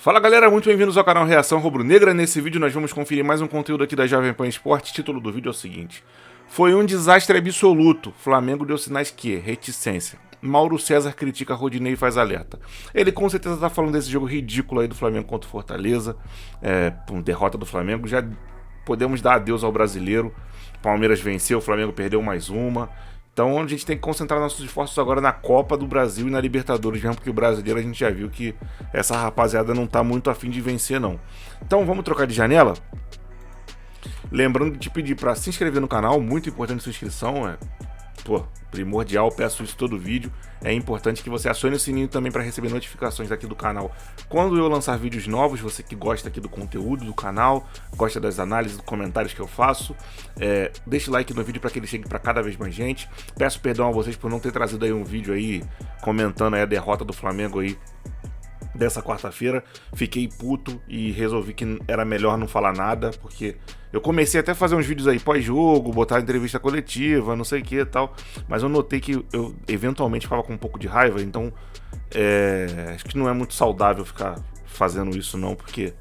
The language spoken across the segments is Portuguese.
Fala galera, muito bem-vindos ao canal Reação Rubro-Negra. Nesse vídeo nós vamos conferir mais um conteúdo aqui da Jovem Pan Esportes. O título do vídeo é o seguinte: foi um desastre absoluto. Flamengo deu sinais que reticência. Mauro César critica Rodinei e faz alerta. Ele com certeza tá falando desse jogo ridículo aí do Flamengo contra o Fortaleza, derrota do Flamengo. Já podemos dar adeus ao brasileiro. Palmeiras venceu, o Flamengo perdeu mais uma. Então a gente tem que concentrar nossos esforços agora na Copa do Brasil e na Libertadores mesmo, porque o brasileiro a gente já viu que essa rapaziada não tá muito afim de vencer não. Então vamos trocar de janela? Lembrando de te pedir para se inscrever no canal, muito importante sua inscrição, primordial, peço isso todo vídeo. É importante que você acione o sininho também para receber notificações aqui do canal quando eu lançar vídeos novos. Você que gosta aqui do conteúdo do canal, gosta das análises, dos comentários que eu faço, deixe like no vídeo para que ele chegue para cada vez mais gente. Peço perdão a vocês por não ter trazido aí um vídeo aí comentando aí a derrota do Flamengo aí dessa quarta-feira. Fiquei puto e resolvi que era melhor não falar nada, porque eu comecei até a fazer uns vídeos aí pós-jogo, botar entrevista coletiva, não sei o que e tal, mas eu notei que eu eventualmente ficava com um pouco de raiva, então acho que não é muito saudável ficar fazendo isso não, porque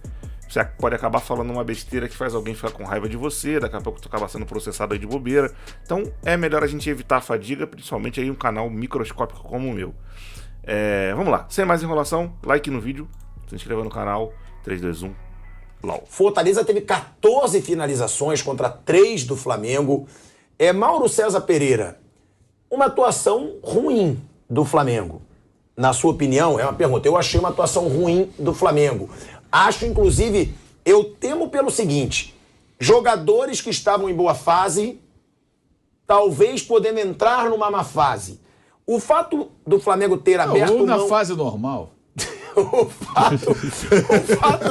você pode acabar falando uma besteira que faz alguém ficar com raiva de você, daqui a pouco tu acaba sendo processado aí de bobeira. Então é melhor a gente evitar a fadiga, principalmente aí um canal microscópico como o meu. Vamos lá, sem mais enrolação, like no vídeo, se inscreva no canal. 3, 2, 1, Lau. Fortaleza teve 14 finalizações contra 3 do Flamengo. Mauro César Pereira, uma atuação ruim do Flamengo. Na sua opinião, é uma pergunta. Eu achei uma atuação ruim do Flamengo. Acho, inclusive, eu temo pelo seguinte: jogadores que estavam em boa fase, talvez podendo entrar numa má fase. O fato do Flamengo ter aberto ou na fase normal. o fato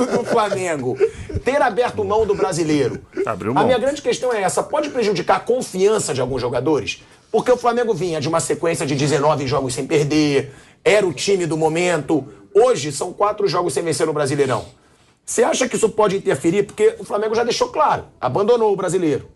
do Flamengo ter aberto mão do brasileiro. A minha grande questão é essa: pode prejudicar a confiança de alguns jogadores? Porque o Flamengo vinha de uma sequência de 19 jogos sem perder, era o time do momento. Hoje são 4 jogos sem vencer no Brasileirão. Você acha que isso pode interferir? Porque o Flamengo já deixou claro, abandonou o brasileiro.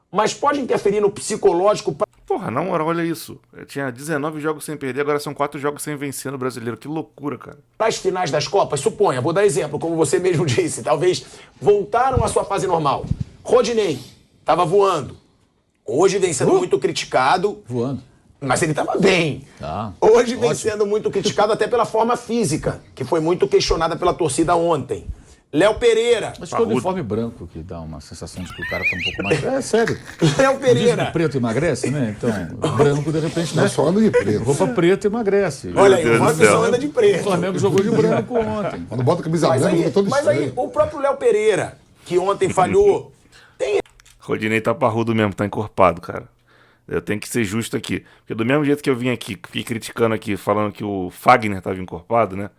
Mas pode interferir no psicológico? Porra, na moral, olha isso. Eu tinha 19 jogos sem perder, agora são 4 jogos sem vencer no brasileiro. Que loucura, cara. Para as finais das Copas, suponha, vou dar exemplo, como você mesmo disse, talvez voltaram à sua fase normal. Rodinei estava voando. Hoje vem sendo muito criticado. Voando. Mas ele estava bem. Hoje vem sendo muito criticado até pela forma física, que foi muito questionada pela torcida ontem. Léo Pereira. Acho que é o uniforme branco que dá uma sensação de que o cara tá um pouco mais... É sério. Léo Pereira. O preto emagrece, né? Então, branco, de repente, né? Só anda de preto. Roupa preta emagrece. Olha aí, o pessoal anda de preto. O Flamengo jogou de branco ontem. Quando bota a camisa branca, fica todo Mas aí, o próprio Léo Pereira, que ontem falhou... Rodinei tá parrudo mesmo, tá encorpado, cara. Eu tenho que ser justo aqui. Porque do mesmo jeito que eu vim aqui, fiquei criticando aqui, falando que o Fagner tava encorpado, né?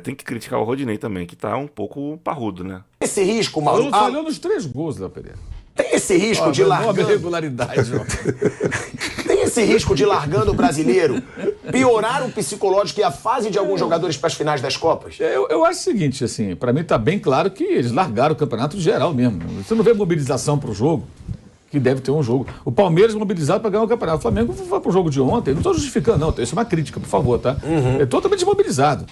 Tem que criticar o Rodinei também, que tá um pouco parrudo, né? Esse risco, Mauro... Falhou nos 3 gols, Léo Pereira. Tem esse risco de largando... regularidade, Tem esse risco de largando o brasileiro piorar o psicológico e a fase de alguns jogadores para as finais das Copas? Eu acho o seguinte, assim, pra mim tá bem claro que eles largaram o campeonato geral mesmo. Você não vê mobilização pro jogo, que deve ter um jogo. O Palmeiras mobilizado para ganhar o campeonato. O Flamengo foi pro jogo de ontem. Não tô justificando, não. Isso é uma crítica, por favor, tá? É totalmente desmobilizado.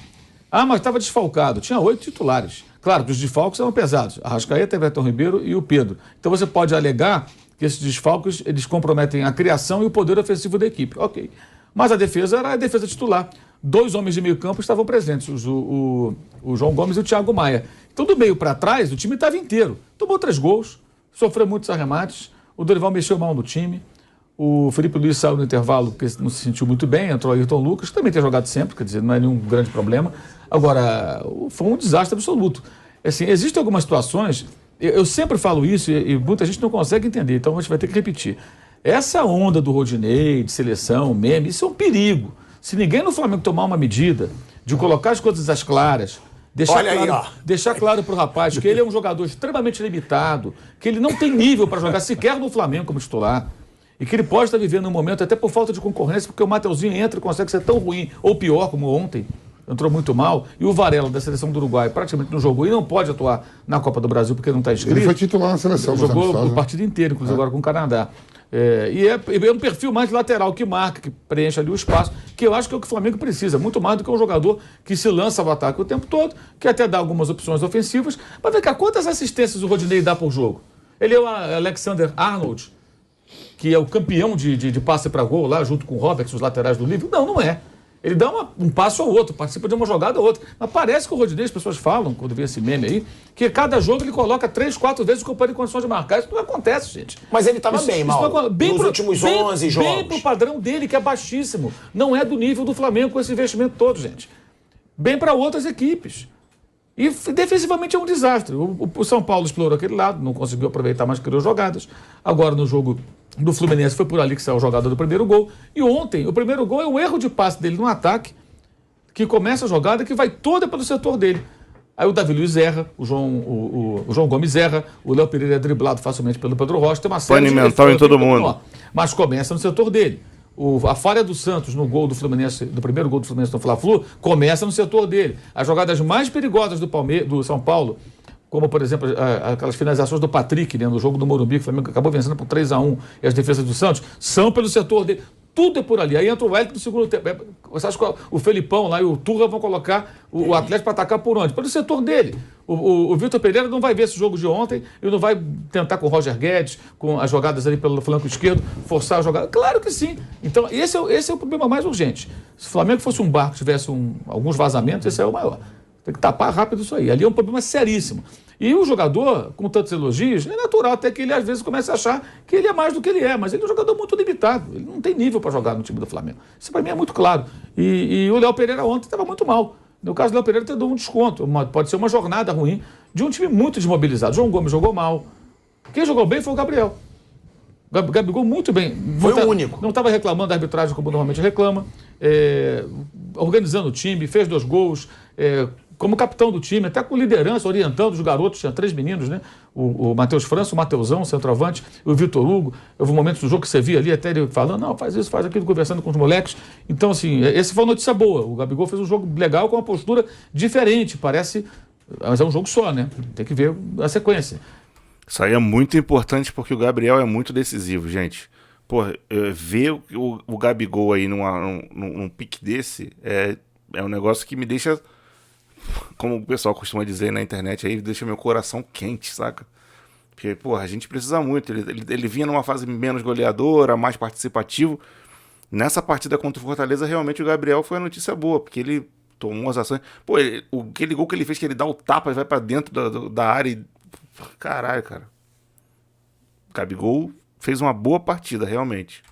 Mas estava desfalcado. Tinha 8 titulares. Claro que os desfalques eram pesados. Arrascaeta, Everton Ribeiro e o Pedro. Então você pode alegar que esses desfalques eles comprometem a criação e o poder ofensivo da equipe. Ok. Mas a defesa era a defesa titular. 2 homens de meio campo estavam presentes, o João Gomes e o Thiago Maia. Então do meio para trás o time estava inteiro. Tomou 3 gols, sofreu muitos arremates, o Dorival mexeu mal no time. O Felipe Luiz saiu no intervalo porque não se sentiu muito bem, entrou o Ayrton Lucas, que também tem jogado sempre, quer dizer, não é nenhum grande problema. Agora, foi um desastre absoluto. Assim, existem algumas situações, eu sempre falo isso e muita gente não consegue entender, então a gente vai ter que repetir. Essa onda do Rodinei, de seleção, meme, isso é um perigo. Se ninguém no Flamengo tomar uma medida de colocar as coisas às claras, deixar claro para o rapaz que ele é um jogador extremamente limitado, que ele não tem nível para jogar sequer no Flamengo como titular, e que ele pode estar vivendo um momento, até por falta de concorrência, porque o Mateuzinho entra e consegue ser tão ruim ou pior como ontem. entrou muito mal, e o Varela, da seleção do Uruguai, praticamente não jogou e não pode atuar na Copa do Brasil porque não está inscrito. Ele foi titular na seleção. Jogou o partido inteiro, inclusive agora com o Canadá. E é um perfil mais lateral, que marca, que preenche ali o espaço, que eu acho que é o que o Flamengo precisa, muito mais do que um jogador que se lança ao ataque o tempo todo, que até dá algumas opções ofensivas. Mas vem cá, quantas assistências o Rodinei dá por jogo? Ele é o Alexander Arnold, que é o campeão de passe para gol lá, junto com o Roberts, os laterais do Liverpool? Não, não é. Ele dá um passo ao outro, participa de uma jogada ou outra. Mas parece que o Rodinei, as pessoas falam, quando vê esse meme aí, que cada jogo ele coloca 3, 4 vezes o companheiro em condições de marcar. Isso não acontece, gente. Mas ele estava bem, Mauro, nos últimos 11 jogos. Bem pro padrão dele, que é baixíssimo. Não é do nível do Flamengo com esse investimento todo, gente. Bem para outras equipes. E defensivamente é um desastre. O São Paulo explorou aquele lado, não conseguiu aproveitar, mas criou jogadas. Agora no jogo do Fluminense foi por ali que saiu a jogada do primeiro gol. E ontem, o primeiro gol é um erro de passe dele no ataque, que começa a jogada que vai toda pelo setor dele. Aí o Davi Luiz erra, o João Gomes erra, o Léo Pereira é driblado facilmente pelo Pedro Rocha. Tem uma série Pane mental em todo mundo. Mas começa no setor dele. A falha do Santos no gol do Fluminense, do primeiro gol do Fluminense no Fla-Flu, começa no setor dele. As jogadas mais perigosas do São Paulo, como, por exemplo, aquelas finalizações do Patrick, né, no jogo do Morumbi, que o Flamengo acabou vencendo por 3-1, e as defesas do Santos, são pelo setor dele. Tudo é por ali. Aí entra o Wellington no segundo tempo. Você acha que o Felipão lá e o Turra vão colocar o Atlético para atacar por onde? Pelo setor dele. O Vitor Pereira não vai ver esse jogo de ontem e não vai tentar com o Roger Guedes, com as jogadas ali pelo flanco esquerdo, forçar a jogada. Claro que sim. Então, esse é o problema mais urgente. Se o Flamengo fosse um barco, tivesse alguns vazamentos, esse é o maior. Tem que tapar rápido isso aí. Ali é um problema seríssimo. E o jogador, com tantos elogios, é natural até que ele às vezes comece a achar que ele é mais do que ele é, mas ele é um jogador muito limitado. Ele não tem nível para jogar no time do Flamengo. Isso para mim é muito claro. E o Léo Pereira ontem estava muito mal. No caso do Léo Pereira, tem dado um desconto. Pode ser uma jornada ruim de um time muito desmobilizado. João Gomes jogou mal. Quem jogou bem foi o Gabriel. Gabigol muito bem. Foi o único. Não estava reclamando da arbitragem como normalmente reclama. Organizando o time, fez 2 gols. Como capitão do time, até com liderança, orientando os garotos, tinha 3 meninos, né? O Matheus França, o Mateusão, o centroavante, e o Vitor Hugo. Houve um momento do jogo que você via ali, até ele falando, não, faz isso, faz aquilo, conversando com os moleques. Então, assim, essa foi uma notícia boa. O Gabigol fez um jogo legal com uma postura diferente, parece, mas é um jogo só, né? Tem que ver a sequência. Isso aí é muito importante porque o Gabriel é muito decisivo, gente. Pô, ver o Gabigol aí num pique desse é um negócio que me deixa, como o pessoal costuma dizer na internet aí, deixa meu coração quente, saca? Porque, porra, a gente precisa muito. Ele vinha numa fase menos goleadora, mais participativo. Nessa partida contra o Fortaleza, realmente o Gabriel foi a notícia boa, porque ele tomou as ações. Pô, aquele gol que ele fez, que ele dá o tapa e vai pra dentro da área e... Caralho, cara. O Gabigol fez uma boa partida, realmente.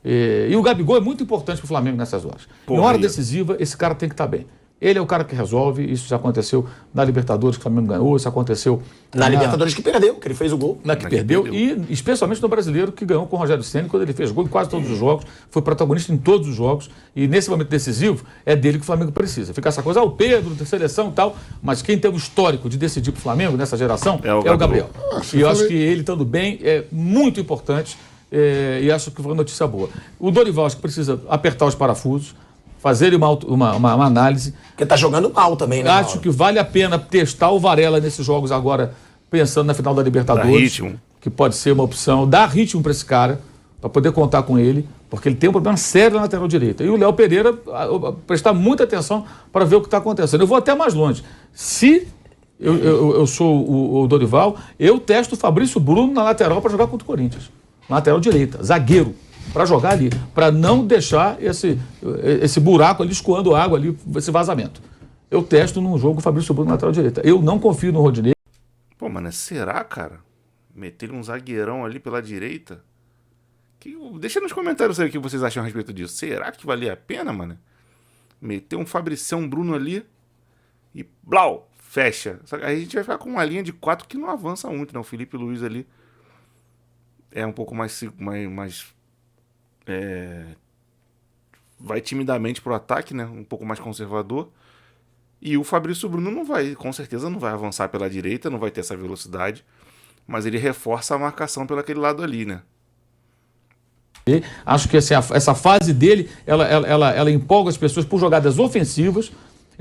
E o Gabigol é muito importante pro Flamengo nessas horas. Em hora decisiva, esse cara tem que estar bem. Ele é o cara que resolve, isso já aconteceu na Libertadores, que o Flamengo ganhou, isso aconteceu na Libertadores que perdeu, que ele fez o gol. Que perdeu, e especialmente no Brasileiro, que ganhou com o Rogério Ceni, quando ele fez gol em quase todos os jogos, foi protagonista em todos os jogos, e nesse momento decisivo, é dele que o Flamengo precisa. Fica essa coisa, o Pedro, da seleção e tal, mas quem tem o histórico de decidir pro Flamengo nessa geração é o Gabriel. E eu acho que ele estando bem é muito importante, e acho que foi uma notícia boa. O Dorival acho que precisa apertar os parafusos, fazer uma análise. Porque tá jogando mal também, né, Acho Mauro? que vale a pena testar o Varela nesses jogos agora, pensando na final da Libertadores. Dá ritmo. Que pode ser uma opção. Dar ritmo para esse cara, para poder contar com ele, porque ele tem um problema sério na lateral direita. E o Léo Pereira, prestar muita atenção para ver o que está acontecendo. Eu vou até mais longe. Se eu sou o Dorival, eu testo o Fabrício Bruno na lateral para jogar contra o Corinthians. Na lateral direita, zagueiro. Para jogar ali, para não deixar esse buraco ali escoando água ali, esse vazamento. Eu testo num jogo o Fabrício Bruno na lateral direita. Eu não confio no Rodinei. Pô, mano, será, cara? Meter um zagueirão ali pela direita? Deixa nos comentários aí o que vocês acham a respeito disso. Será que valia a pena, mano? Meter um Fabricião Bruno ali e blau, fecha. Aí a gente vai ficar com uma linha de 4 que não avança muito, né? O Felipe Luiz ali é um pouco mais vai timidamente pro ataque, né? Um pouco mais conservador. E o Fabrício Bruno com certeza não vai avançar pela direita, não vai ter essa velocidade, mas ele reforça a marcação pelo aquele lado ali, né? Acho que essa fase dele, ela empolga as pessoas por jogadas ofensivas,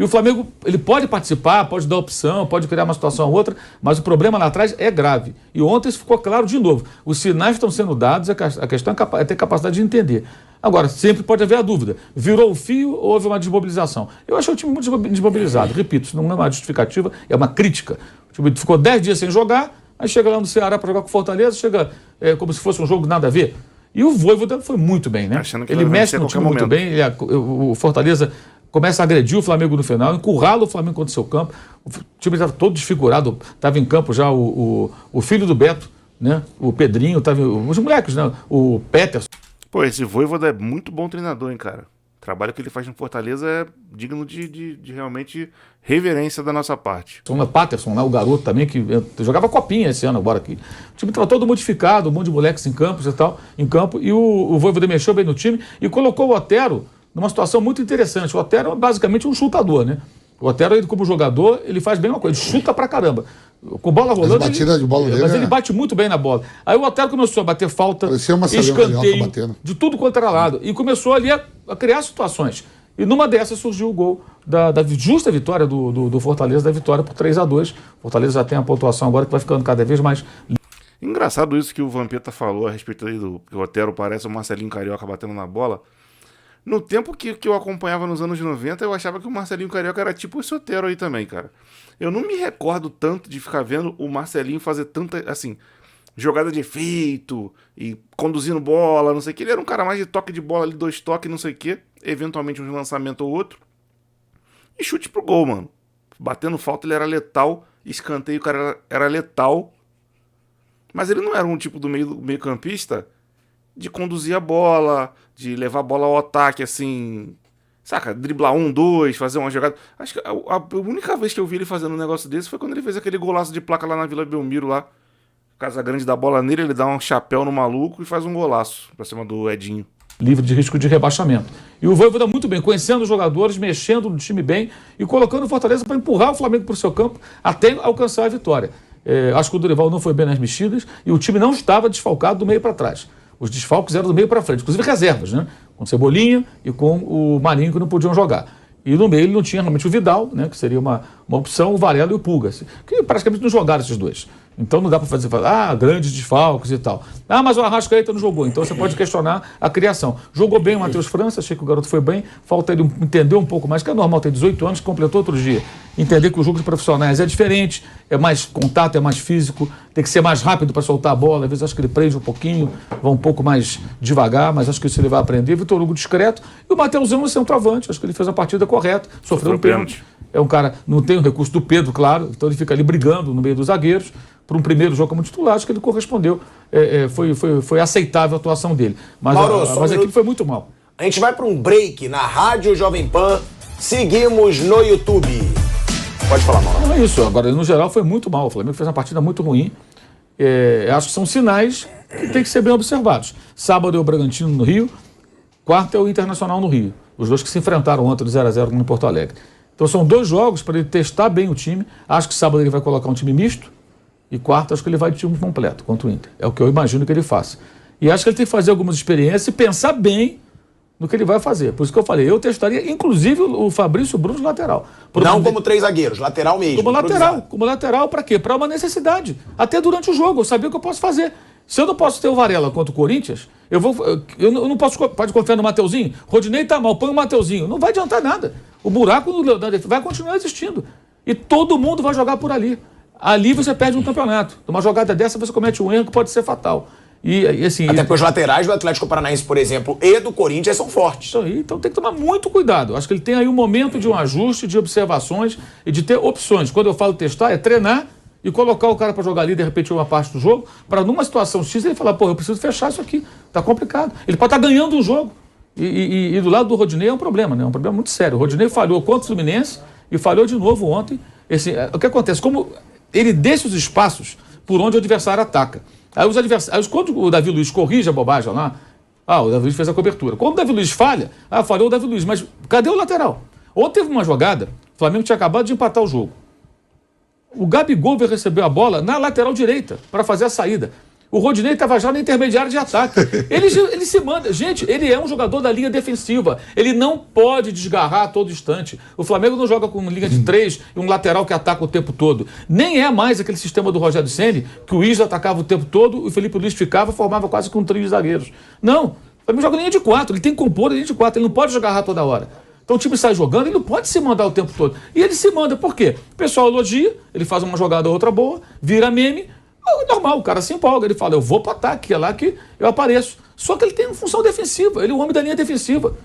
E o Flamengo, ele pode participar, pode dar opção, pode criar uma situação ou outra, mas o problema lá atrás é grave. E ontem isso ficou claro de novo. Os sinais estão sendo dados, a questão é ter capacidade de entender. Agora, sempre pode haver a dúvida. Virou o fio ou houve uma desmobilização? Eu achei o time muito desmobilizado. Repito, isso não é uma justificativa, é uma crítica. O time ficou 10 dias sem jogar, aí chega lá no Ceará para jogar com o Fortaleza, chega como se fosse um jogo nada a ver. E o Vojvoda foi muito bem, né? Ele mexe no time muito bem, o Fortaleza começa a agredir o Flamengo no final, encurrala o Flamengo contra o seu campo. O time estava todo desfigurado, estava em campo já o filho do Beto, né? O Pedrinho, os moleques, né? O Peterson. Pô, esse Vojvoda é muito bom treinador, hein, cara? O trabalho que ele faz no Fortaleza é digno de realmente reverência da nossa parte. O Peterson, né, o garoto também, que jogava copinha esse ano agora aqui. O time estava todo modificado, um monte de moleques em campo, e o Vojvoda mexeu bem no time e colocou o Otero numa situação muito interessante. O Otero é basicamente um chutador, né? O Otero, ele, como jogador, ele faz bem uma coisa, ele chuta pra caramba. Com bola rolando, mas ele bate muito bem na bola. Aí o Otero começou a bater falta, escanteio, de tudo quanto era lado. E começou ali a criar situações. E numa dessas surgiu o gol da justa vitória do Fortaleza, da vitória por 3-2. O Fortaleza já tem a pontuação agora que vai ficando cada vez mais... Engraçado isso que o Vampeta falou a respeito aí que o Otero parece o Marcelinho Carioca batendo na bola. No tempo que eu acompanhava nos anos 90, eu achava que o Marcelinho Carioca era tipo esse Otero aí também, cara. Eu não me recordo tanto de ficar vendo o Marcelinho fazer tanta, assim, jogada de efeito e conduzindo bola, não sei o que. Ele era um cara mais de toque de bola ali, 2 toques, não sei o que. Eventualmente um lançamento ou outro. E chute pro gol, mano. Batendo falta ele era letal, escanteio o cara era letal. Mas ele não era um tipo do meio campista de conduzir a bola, de levar a bola ao ataque, assim, saca? Driblar 1, 2, fazer uma jogada. Acho que a única vez que eu vi ele fazendo um negócio desse foi quando ele fez aquele golaço de placa lá na Vila Belmiro, lá. Casa Grande dá bola nele, ele dá um chapéu no maluco e faz um golaço pra cima do Edinho. Livre de risco de rebaixamento. E o Vojvoda muito bem, conhecendo os jogadores, mexendo no time bem e colocando o Fortaleza para empurrar o Flamengo para o seu campo até alcançar a vitória. Acho que o Dorival não foi bem nas mexidas e o time não estava desfalcado do meio para trás. Os desfalques eram do meio para frente, inclusive reservas, né? Com Cebolinha e com o Marinho, que não podiam jogar. E no meio ele não tinha realmente o Vidal, né? Que seria uma opção, o Varela e o Pulga, que praticamente não jogaram esses dois. Então não dá para fazer, grandes desfalques e tal. Mas o Arrascaeta não jogou, então você pode questionar a criação. Jogou bem o Matheus França, achei que o garoto foi bem, falta ele entender um pouco mais, que é normal, tem 18 anos, completou outro dia. Entender que o jogo de profissionais é diferente, é mais contato, é mais físico, tem que ser mais rápido para soltar a bola, às vezes acho que ele prende um pouquinho, vai um pouco mais devagar, mas acho que isso ele vai aprender. Vitor Hugo discreto, e o Mateusão é centroavante, acho que ele fez a partida correta, sofreu um pênalti. É um cara, não tem o recurso do Pedro, claro, então ele fica ali brigando no meio dos zagueiros. Para um primeiro jogo como titular, acho que ele correspondeu. Foi aceitável a atuação dele. Mas, mas a equipe foi muito mal. A gente vai para um break na Rádio Jovem Pan. Seguimos no YouTube. Pode falar, Mauro. Não é isso. Agora, no geral, foi muito mal. O Flamengo fez uma partida muito ruim. Acho que são sinais que tem que ser bem observados. Sábado é o Bragantino no Rio. Quarta é o Internacional no Rio. Os dois que se enfrentaram ontem do 0-0 no Porto Alegre. Então são 2 jogos para ele testar bem o time. Acho que sábado ele vai colocar um time misto. E quarta, acho que ele vai de time completo contra o Inter. É o que eu imagino que ele faça. E acho que ele tem que fazer algumas experiências e pensar bem no que ele vai fazer. Por isso que eu falei, eu testaria, inclusive, o Fabrício Bruno de lateral. Não como 3 zagueiros, lateral mesmo. Como lateral, para quê? Para uma necessidade. Até durante o jogo, eu sabia o que eu posso fazer. Se eu não posso ter o Varela contra o Corinthians, eu não posso. Pode confiar no Mateuzinho? Rodinei tá mal, põe o Mateuzinho. Não vai adiantar nada. O buraco vai continuar existindo. E todo mundo vai jogar por ali. Ali você perde um campeonato. Numa jogada dessa você comete um erro que pode ser fatal. E assim, até porque os laterais do Atlético Paranaense, por exemplo, e do Corinthians são fortes. Então tem que tomar muito cuidado. Acho que ele tem aí um momento de um ajuste, de observações e de ter opções. Quando eu falo testar, é treinar e colocar o cara para jogar ali, de repente, uma parte do jogo, para numa situação X ele falar, eu preciso fechar isso aqui, tá complicado. Ele pode estar ganhando um jogo. E do lado do Rodinei é um problema, né? É um problema muito sério. O Rodinei falhou contra o Fluminense e falhou de novo ontem. O que acontece? Como ele deixa os espaços por onde o adversário ataca. Aí os adversários, quando o Davi Luiz corrige a bobagem lá, o Davi Luiz fez a cobertura. Quando o Davi Luiz falha, falhou o Davi Luiz, mas cadê o lateral? Ontem teve uma jogada, o Flamengo tinha acabado de empatar o jogo. O Gabigol veio receber a bola na lateral direita para fazer a saída. O Rodinei estava já no intermediário de ataque. Ele se manda. Gente, ele é um jogador da linha defensiva. Ele não pode desgarrar a todo instante. O Flamengo não joga com linha de 3 e um lateral que ataca o tempo todo. Nem é mais aquele sistema do Rogério Ceni, que o Isla atacava o tempo todo, o Felipe Luiz ficava, formava quase que um trio de zagueiros. Não. O Flamengo joga linha de 4. Ele tem que compor a linha de 4. Ele não pode desgarrar toda hora. Então o time sai jogando, ele não pode se mandar o tempo todo. E ele se manda, por quê? O pessoal elogia, ele faz uma jogada ou outra boa, vira meme. Normal, o cara se empolga, ele fala, eu vou para ataque, é lá que eu apareço. Só que ele tem uma função defensiva, ele é o homem da linha defensiva.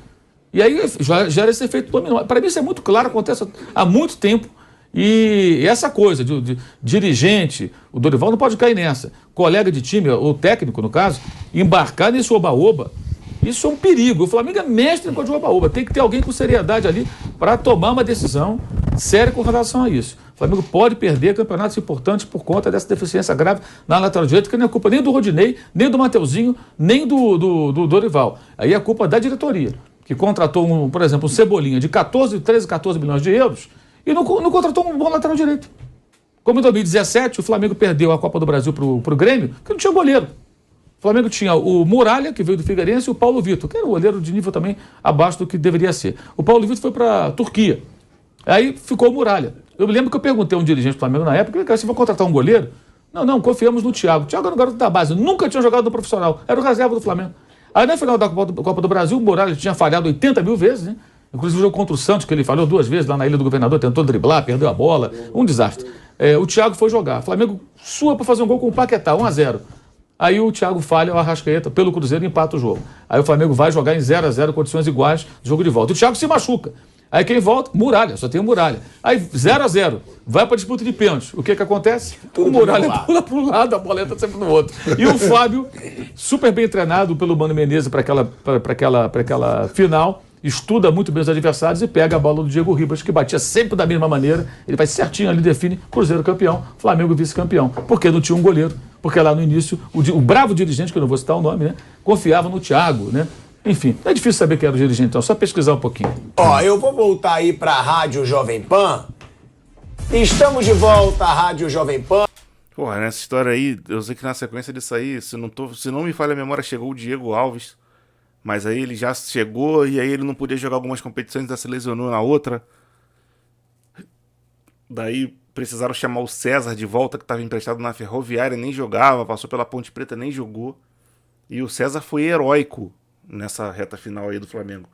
E aí já gera esse efeito dominó. Para mim isso é muito claro, acontece há muito tempo. E essa coisa de dirigente, o Dorival não pode cair nessa. Colega de time, ou técnico no caso, embarcar nesse oba-oba, isso é um perigo. O Flamengo é mestre com o oba-oba. Tem que ter alguém com seriedade ali para tomar uma decisão séria com relação a isso. O Flamengo pode perder campeonatos importantes por conta dessa deficiência grave na lateral direita, que não é culpa nem do Rodinei, nem do Mateuzinho, nem do Dorival. Aí é culpa da diretoria, que contratou, por exemplo, um Cebolinha de 13, 14 milhões de euros e não contratou um bom lateral direito. Como em 2017, o Flamengo perdeu a Copa do Brasil para o Grêmio, porque não tinha goleiro. O Flamengo tinha o Muralha, que veio do Figueirense, e o Paulo Vitor, que era um goleiro de nível também abaixo do que deveria ser. O Paulo Vitor foi para a Turquia. Aí ficou o Muralha. Eu me lembro que eu perguntei a um dirigente do Flamengo na época, cara, você vai contratar um goleiro? Não, confiamos no Thiago. O Thiago era um garoto da base, nunca tinha jogado no profissional, era o reserva do Flamengo. Aí na final da Copa do Brasil, o Muralha tinha falhado 80 mil vezes, né? Inclusive o jogo contra o Santos, que ele falhou 2 vezes lá na Ilha do Governador, tentou driblar, perdeu a bola, um desastre. O Thiago foi jogar, o Flamengo sua para fazer um gol com o Paquetá, 1-0. Aí o Thiago falha, o Arrascaeta, pelo Cruzeiro, empata o jogo. Aí o Flamengo vai jogar em 0-0, condições iguais, jogo de volta. O Thiago se machuca. Aí quem volta? Muralha, só tem o Muralha. Aí 0-0, vai para disputa de pênalti. O que acontece? O Muralha pula para um lado, a bola entra sempre no outro. E o Fábio, super bem treinado pelo Mano Menezes para aquela final, estuda muito bem os adversários e pega a bola do Diego Ribas, que batia sempre da mesma maneira. Ele vai certinho ali, define Cruzeiro campeão, Flamengo vice-campeão. Porque não tinha um goleiro. Porque lá no início, o bravo dirigente, que eu não vou citar o nome, né, confiava no Thiago, né? Enfim, é difícil saber quem era o dirigente, então, só pesquisar um pouquinho. Eu vou voltar aí pra Rádio Jovem Pan. Estamos de volta à Rádio Jovem Pan. Porra, nessa história aí, eu sei que na sequência disso aí, se não me falha a memória, chegou o Diego Alves, mas aí ele já chegou e aí ele não podia jogar algumas competições, já se lesionou na outra. Daí precisaram chamar o César de volta, que estava emprestado na Ferroviária, nem jogava, passou pela Ponte Preta, nem jogou. E o César foi heróico nessa reta final aí do Flamengo.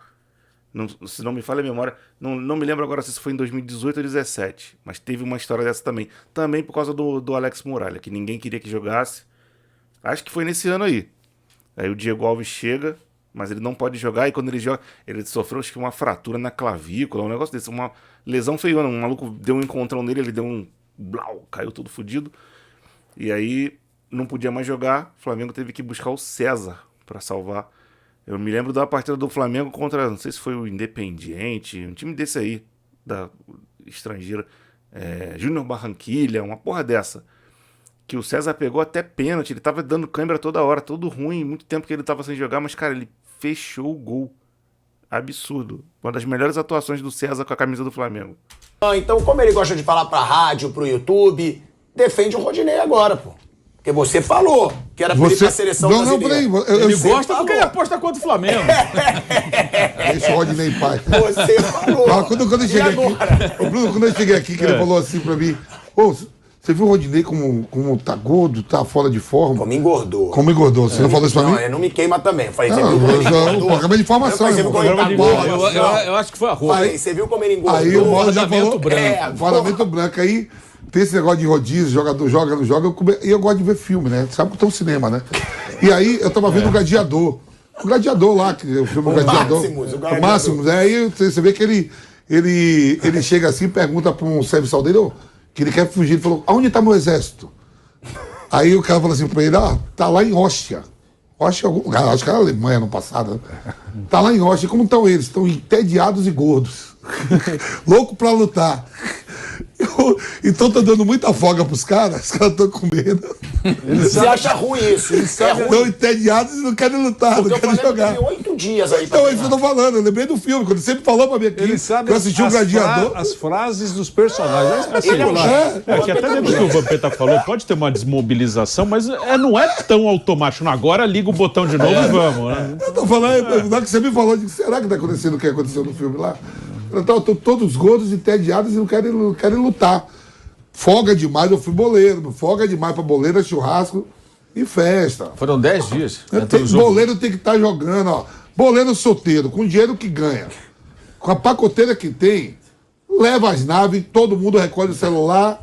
Se não me falha a memória, não me lembro agora se foi em 2018 ou 2017, mas teve uma história dessa também. Também por causa do Alex Muralha, que ninguém queria que jogasse. Acho que foi nesse ano aí. Aí o Diego Alves chega, mas ele não pode jogar, e quando ele joga, ele sofreu acho que uma fratura na clavícula, um negócio desse, uma lesão feiona. Um maluco deu um encontrão nele, ele deu um blau, caiu todo fodido. E aí não podia mais jogar, o Flamengo teve que buscar o César para salvar. Eu me lembro da partida do Flamengo contra, não sei se foi o Independiente, um time desse aí, da estrangeira, Júnior Barranquilla, uma porra dessa, que o César pegou até pênalti, ele tava dando câimbra toda hora, todo ruim, muito tempo que ele tava sem jogar, mas cara, ele fechou o gol. Absurdo. Uma das melhores atuações do César com a camisa do Flamengo. Então, como ele gosta de falar pra rádio, pro YouTube, defende o Rodinei agora, pô. Porque você falou que era pra ele ir pra seleção brasileira. Ele gosta porque ele aposta contra o Flamengo. Deixa o Rodinei em paz. Você falou. Quando eu cheguei aqui, Bruno, quando eu cheguei aqui, que ele falou assim pra mim, você viu o Rodinei como tá gordo, tá fora de forma? Como engordou. Como engordou. Você não falou isso pra mim? Não, não me queima também. Eu falei, você viu como ele engordou? O programa de informação. Eu acho que foi a roupa. Falei, você viu como ele engordou? Aí o Mauro já falou. branco. Parlamento branco. Aí tem esse negócio de rodízio, jogador joga, não joga. E eu gosto de ver filme, né? Sabe que tem um cinema, né? E aí eu tava vendo o Gladiador. O Gladiador lá, que o filme Gladiador. O Máximos. Aí você vê que ele chega assim e pergunta para um serviçal dele, que ele quer fugir. Ele falou, aonde tá meu exército? Aí o cara falou assim pra ele, tá lá em Ostia. Ostia, acho que era Alemanha no passado. Né? Tá lá em Ostia. Como estão eles? Estão entediados e gordos. Louco pra lutar. Então tá dando muita folga pros caras, os caras estão com medo. Você acha ruim isso? Estão entediados e não querem lutar, Porque não querem jogar. Tem 8 dias aí pra Então, isso eu tô falando, eu lembrei do filme, quando ele sempre falou pra mim aqui, Ele sabe que eu assisti o Gladiador. as frases dos personagens. É espetacular. É que até dentro do que o Vampeta falou, pode ter uma desmobilização, mas não é tão automático. Agora liga o botão de novo e vamos, né? Eu tô falando, na hora que você me falou, será que tá acontecendo o que aconteceu no filme lá? Então, todos gordos, entediados e não querem lutar. Folga demais, eu fui boleiro. Folga demais pra boleira, churrasco e festa. Foram 10 dias. Entre o jogo. Boleiro tem que estar jogando, ó. Boleiro solteiro, com o dinheiro que ganha. Com a pacoteira que tem, leva as naves, todo mundo recolhe o celular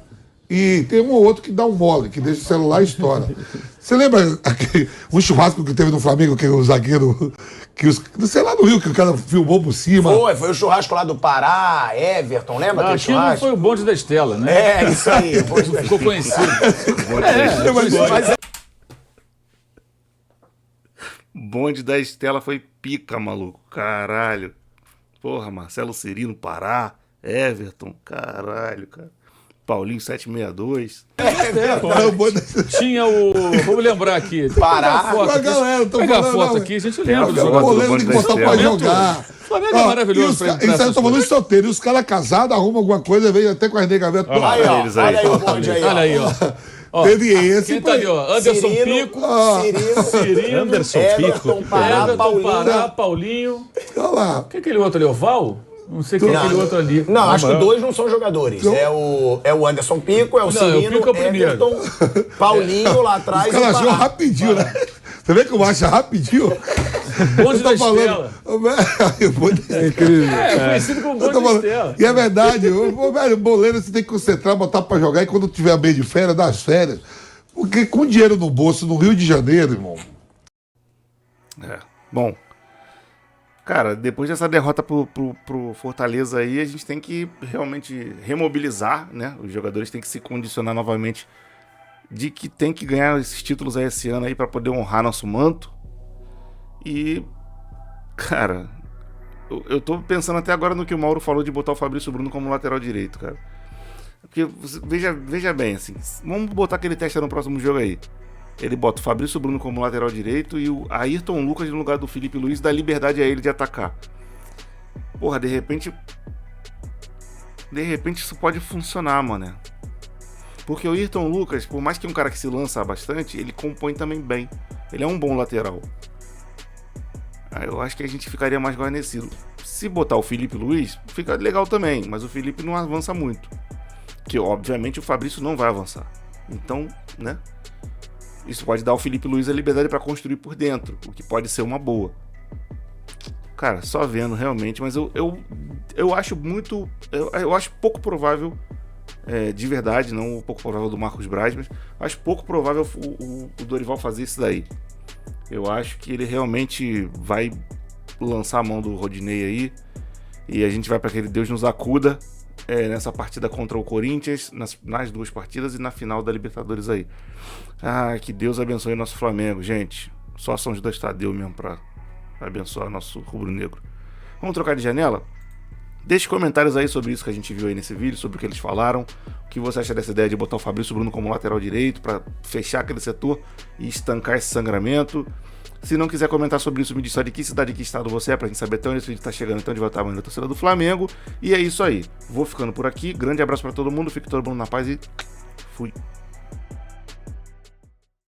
e tem um ou outro que dá um mole, que deixa o celular e estoura. Você lembra um churrasco que teve no Flamengo, que o zagueiro, sei lá no Rio, que o cara filmou por cima? Foi o churrasco lá do Pará, Everton, lembra aquele Aquilo churrasco? foi o bonde da Estela, né? É, isso aí. Ficou conhecido. Bonde da Estela foi pica, maluco. Caralho. Porra, Marcelo Cirino, Pará, Everton, caralho, cara. Paulinho 762. Tinha o... Vamos lembrar aqui. Pará. Foto aqui. Galera, tô Pega a falando, foto não, aqui, a gente lembra do O jogador. boleiro tem que botar pra jogar. O Flamengo é maravilhoso. Isso aí eu tô falando solteiro. E os caras casados arrumam alguma coisa, vem até com as negaventas. Aí, ó. Eles aí. Olha aí o bonde aí, ó. Olha aí, ó. Ó, Teve esse. quem tá ali, ó? Anderson Pico. Cirino, Anderson Everton, Pico. Pará, Everton, Paulinho. Pará, Paulinho. Olha lá. Quem é aquele outro ali? O Val? Não sei quem é aquele outro ali. Não, acho que 2 não são jogadores. É o Anderson Pico, é o Cirino, o Pico é o primeiro. Everton, Paulinho lá atrás. Os caras e o acham Pará. rapidinho, né? Você vê como acha rapidinho? Bonde da Eu tô falando. Estela. É Conhecido como Eu tô Bonde da falando. Estela. E é verdade, velho, boleiro você tem que concentrar, botar pra jogar e quando tiver meio de férias, das férias. Porque com dinheiro no bolso, no Rio de Janeiro, irmão. Bom, cara, depois dessa derrota pro Fortaleza aí, a gente tem que realmente remobilizar, né? Os jogadores têm que se condicionar novamente de que tem que ganhar esses títulos aí esse ano aí pra poder honrar nosso manto. E, cara, eu tô pensando até agora no que o Mauro falou de botar o Fabrício Bruno como lateral direito, cara. Porque, veja bem, assim, vamos botar aquele teste no próximo jogo aí. Ele bota o Fabrício Bruno como lateral direito e o Ayrton Lucas no lugar do Felipe Luiz, dá liberdade a ele de atacar. Porra, de repente isso pode funcionar, mano. Porque o Ayrton Lucas, por mais que é um cara que se lança bastante, ele compõe também bem. Ele é um bom lateral. Eu acho que a gente ficaria mais guarnecido. Se botar o Felipe Luiz, fica legal também, mas o Felipe não avança muito. Que obviamente o Fabrício não vai avançar. Então, né? Isso pode dar ao Felipe Luiz a liberdade para construir por dentro, o que pode ser uma boa. Cara, só vendo realmente, mas eu acho muito. Eu acho pouco provável, de verdade, não o pouco provável do Marcos Braz, mas acho pouco provável o Dorival fazer isso daí. Eu acho que ele realmente vai lançar a mão do Rodinei aí e a gente vai para aquele Deus nos acuda. Nessa partida contra o Corinthians, nas 2 partidas e na final da Libertadores aí. Que Deus abençoe nosso Flamengo, gente. Só São Judas Tadeu mesmo pra abençoar nosso rubro-negro. Vamos trocar de janela? Deixe comentários aí sobre isso que a gente viu aí nesse vídeo, sobre o que eles falaram. O que você acha dessa ideia de botar o Fabrício Bruno como lateral direito pra fechar aquele setor e estancar esse sangramento. Se não quiser comentar sobre isso, me diz só de que cidade e que estado você é, pra gente saber até onde esse vídeo tá chegando, então de voltar amanhã da torcida do Flamengo. E é isso aí. Vou ficando por aqui. Grande abraço pra todo mundo. Fique todo mundo na paz e fui.